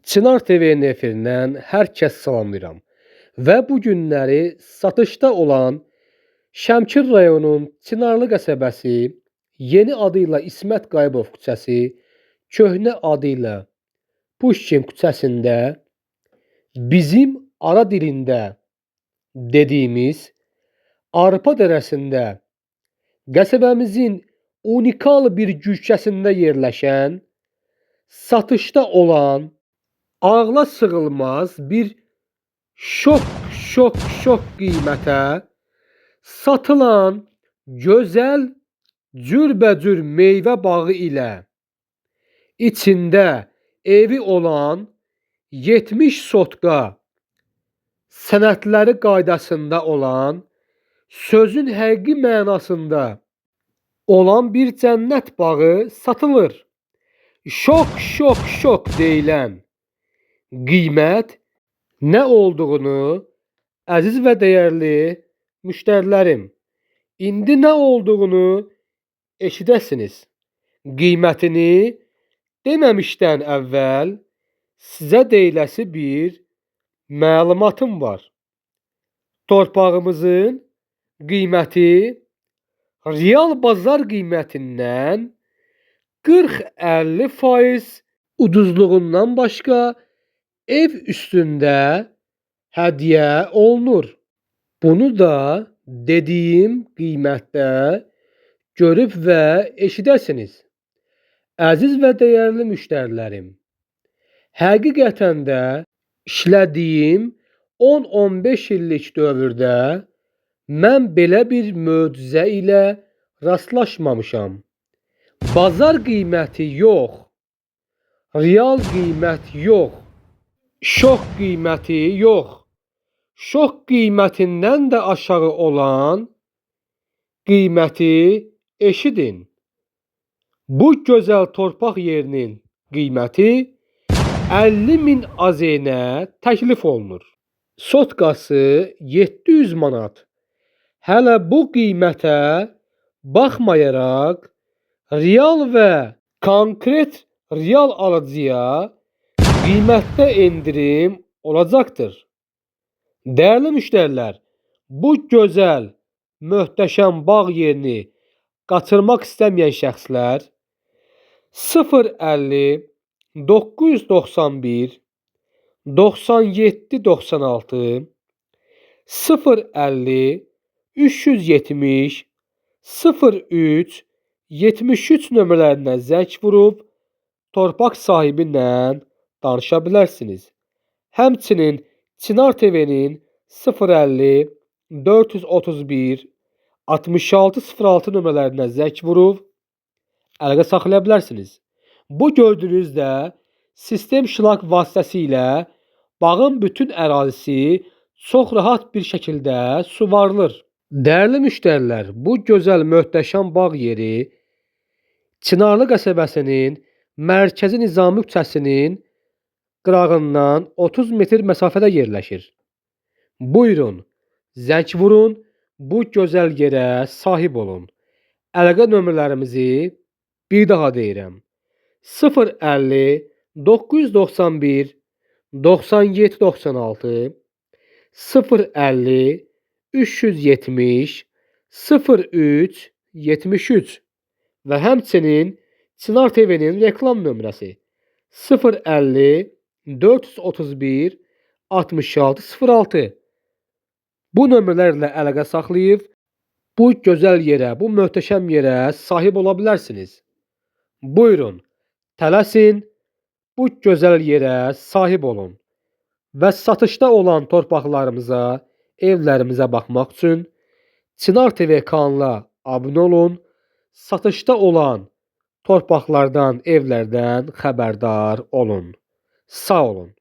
Çınar TV-nin efirindən hər kəs salamlayıram və bu günləri satışda olan Şəmkir rayonunun Çınarlı qəsəbəsi, yeni adı ilə İsmət Qayıbov küçəsi, köhnə adı ilə Puşkin küçəsində bizim ara dilində dediyimiz Arpa dərəsində qəsəbəmizin unikal bir güşəsində yerləşən, satışda olan ağla sığılmaz bir şok qiymətə satılan gözəl cürbəcür meyvə bağı ilə içində evi olan 70 sotka sənədləri qaydasında olan, sözün həqiqi mənasında olan bir cənnət bağı satılır. Şok deyilən qiymət nə olduğunu əziz və dəyərli müştərilərim, indi nə olduğunu eşidəsiniz. Qiymətini deməmişdən əvvəl sizə deyiləsi bir məlumatım var. Torpağımızın qiyməti real bazar qiymətindən 40-50% ucuzluğundan başqa ev üstündə hədiyyə olunur. Bunu da dediyim qiymətdə görüb və eşidəsiniz. Əziz və dəyərli müştərilərim, həqiqətən də işlədiyim 10-15 illik dövrdə mən belə bir möcüzə ilə rastlaşmamışam. Bazar qiyməti yox, real qiymət yox, şok qiyməti yox, şok qiymətindən də aşağı olan qiyməti eşidin. Bu gözəl torpaq yerinin qiyməti 50.000 AZN təklif olunur. Sotkası 700 manat. Hələ bu qiymətə baxmayaraq, real və konkret real alıcıya qiymətdə endirim olacaqdır. Dəyərli müştərilər, bu gözəl, möhtəşəm bağ yerini qaçırmaq istəməyən şəxslər 050 991 97 96 050 370 03 73 nömrələrinə zəng vurub torpaq sahibi ilə danışa bilərsiniz. Həmçinin Çınar TV-nin 050 431 6606 nömrələrinə zəng vurub əlaqə saxlaya bilərsiniz. Bu gördüyünüz də sistem şlak vasitəsilə bağın bütün ərazisi çox rahat bir şəkildə suvarılır. Dəyərli müştərilər, bu gözəl möhtəşəm bağ yeri Çınarlı qəsəbəsinin mərkəzi Nizami küçəsinin qırağından 30 metr məsafədə yerləşir. Buyurun, zəng vurun, bu gözəl yerə sahib olun. Əlaqə nömrələrimizi bir daha deyirəm. 050 991 97 96 050 370 03 73 və həmçinin Çınar TV-nin reklam nömrəsi 050 431 66 06. Bu nömrələrlə əlaqə saxlayıb bu gözəl yerə, bu möhtəşəm yerə sahib ola bilərsiniz. Buyurun, tələsin, bu gözəl yerə sahib olun və satışda olan torpaqlarımıza, evlərimizə baxmaq üçün Çınar TV kanalına abunə olun, satışda olan torpaqlardan, evlərdən xəbərdar olun. Sağ olun.